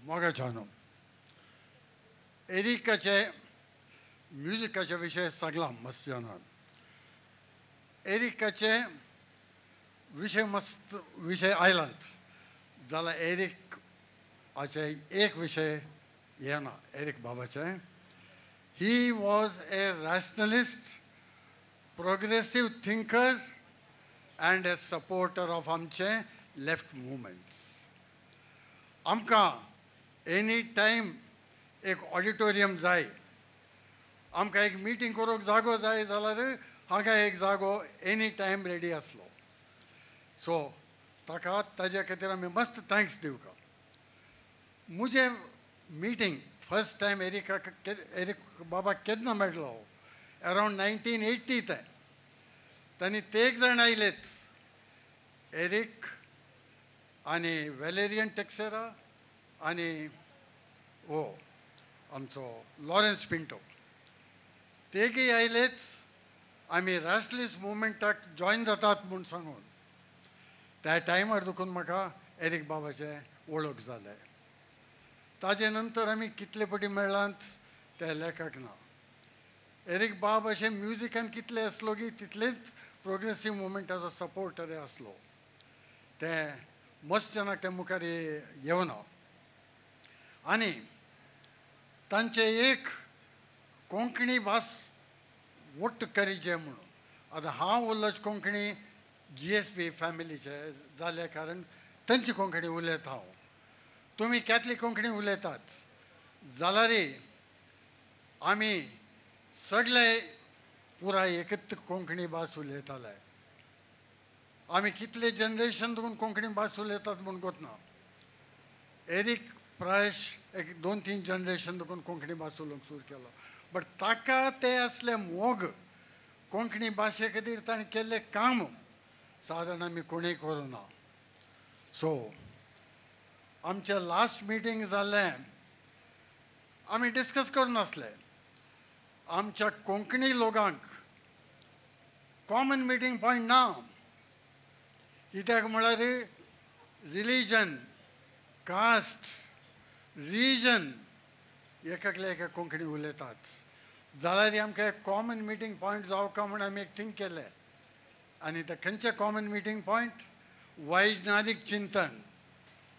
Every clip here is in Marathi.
मोगाच्यानो एरिकाचे म्युजिकाचे विशय सगळा मस्त जाणार एरिकाचे विषय मस्त विषय आयलात जाल्यार एरिक आचे एक विषय येना एरिक बाबाचे he was a rationalist progressive thinker and a supporter of आमचे लेफ्ट मुवमेंट्स आमकां एनी टायम एक ऑडिटोरियम जाय आमकां एक मिटींग करूंक जागो जाय जाल्यार हांगा एक जागो एनी टायम रेडी आसलो सो ताका ताजे खातीर आमी मस्त थँक्स दिवका मुजे मिटींग फर्स्ट टायम एरिक बाबा केन्ना मेळ्ळो अरावंड 1980 ते तांणी तेग जाण आयलेत एरिक आनी वेलेरियन टेक्सेरा आनी हो आमचो लॉरेन्स पिंटो तेगी आयलेत आमी रॅशनलिस्ट मुवमेंटाक जॉयन जातात म्हूण सांगून त्या टायमार देखून म्हाका एरिक बाबाचें वळख जालें ताजे नंतर आमी कितले फावटी मेळ्ळांत ते लेखक ना एरिक बाब अशें म्युजिकान कितले आसलो की तितलेच प्रोग्रेसीव मुवमेंटाचो सपोर्टर आसलो ते मस्त जनाक ते मुखार येवना आनी तांचे एक कोंकणी भास वट्ट करीचे म्हणून आतां हांव उरलोच कोंकणी GSP फॅमिलीचे जाल्या कारण तांची कोंकणी उलयता हांव तुमी केतली कोंकणी उलयतात जाल्यारय आमी सगळे पुराय एकच कोंकणी भास उलयताले आमी कितले जनरेशन देखून कोंकणी भास उलयतात म्हूण गोतना एरिक प्रायश एक 2-3 जनरेशन देखून कोंकणी भास उलोवंक सुरू केलो बट ताका ते असले मोग कोंकणी भाशे खातीर ताणें केल्लें काम सादारण आमी कोणूय करूना सो आमचें लास्ट मिटींग जाल्लें आमी डिस्कस करून आसले आमच्या कोंकणी लोकांक कॉमन मिटींग पॉयंट ना कित्याक म्हळ्यार रिलीजन कास्ट रिजन एकाकले एका कोंकणी उलयतात जाल्यार आमकां एक कॉमन मिटींग पॉयंट जावका म्हूण आमी एक थिंक केलें आनी ते खंयचे कॉमन मिटींग पॉयंट वैज्ञानीक चिंतन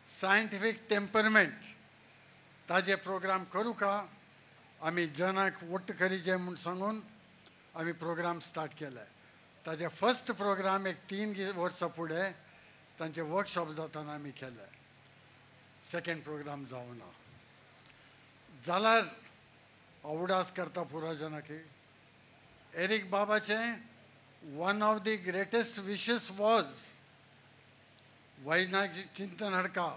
सायंटिफीक टेम्परमेंट ताजे प्रोग्राम करूं का आमी जनाक वट्ट करीचे म्हूण सांगून आमी प्रोग्राम स्टार्ट केले ताजे फर्स्ट प्रोग्राम एक 3 वर्सां फुडें तांचे वर्कशॉप जाताना आमी केले सेकेंड प्रोग्राम जावना जाल्यार अवडास करता पुरो जनाक एरिक बाबाचें one of the greatest wishes was वैज्ञानीक चिंतन हाडका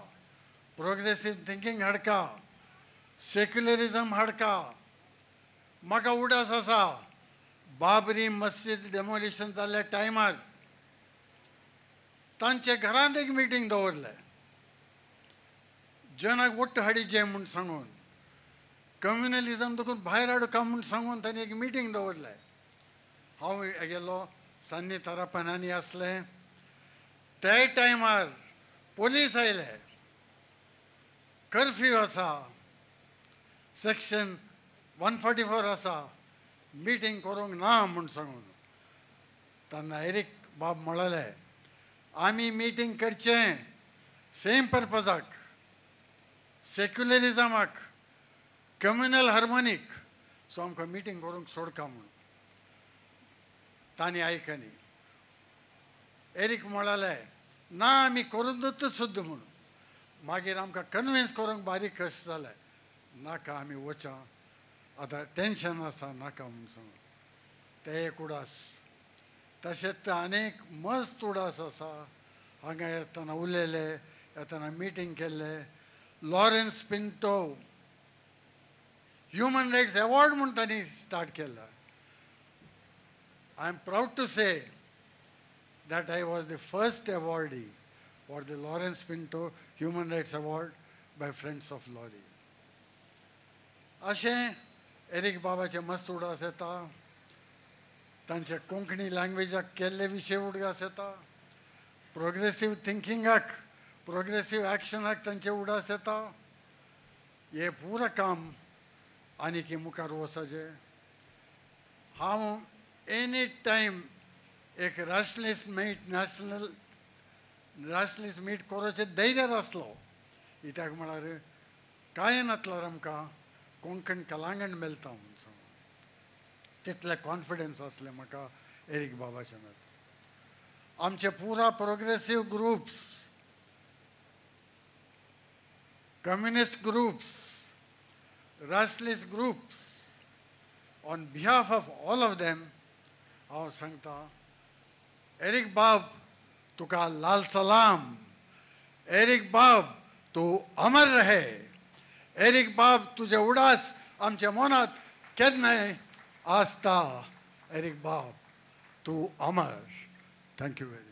प्रोग्रेसीव थिंकींग हाडका सेक्युलरिजम हाडका म्हाका उडास आसा बाबरी मस्जिद डेमोलिशन जाल्ल्या टायमार तांचे घरांत एक मिटींग दवरलें जनाक वट्ट हाडीचें म्हूण सांगून कम्युनलिजम देखून भायर हाडूका म्हूण सांगून तांणी एक मिटींग दवरलें हांव गेलो सान्नी तारापणांनी आसलें ते टायमार पोलीस आयले कर्फ्यू आसा सेक्शन 144 आसा मिटींग करूंक ना म्हूण सांगून तेन्ना एरिक बाब म्हळें आमी मिटींग करचें सेम पर्पजाक सेक्युलरिजमाक कम्युनल हार्मोनीक सो आमकां मिटींग करूंक सोडका म्हूण तांणी आयकनी एरिक म्हळें ना आमी करूनच सुद्दां म्हणून मागीर आमकां कन्विन्स करूंक बारीक कशें जालें नाका आमी वचा आतां टेन्शन आसा नाका म्हूण सांगून ते एक उडास तशेंच आनीक मस्त उडास आसा हांगा येतना उलयले येतना मिटींग केल्लें Lawrence Pinto human rights award म्हूण तांणी स्टार्ट केला I am proud to say that I was the first awardee for the Lawrence Pinto Human Rights Award by Friends of Lorry. अशें एरिक बाबाचे मस्त उडास येता तांचे कोंकणी लँग्वेजाक केल्ले विशय उडास येता प्रोग्रेसीव थिंकिंगाक प्रोग्रेसीव एक्शनाक तांचे उडास येता ये पूरा काम आनी की मुखार वचचे हांव एनी टाइम एक रॅशलिस्ट मीट नॅशनल रॅशलिस्ट मीट करचे धैर्य आसलो कित्याक म्हळ्यार कांय नासल्यार आमकां कोंकण कलांगण मेळटा म्हणून तितलें कॉन्फिडन्स आसलें म्हाका एरिक बाबाचें आमचे पुरा progressive groups communist groups rationalist groups on behalf of all of them हांव सांगता एरिक बाब तुका लाल सलाम एरिक बाब तूं अमर रहे एरिक बाब तुझे उडास आमच्या मनात केन्नाय आसता एरिक बाब तूं अमर थँक्यू वेरी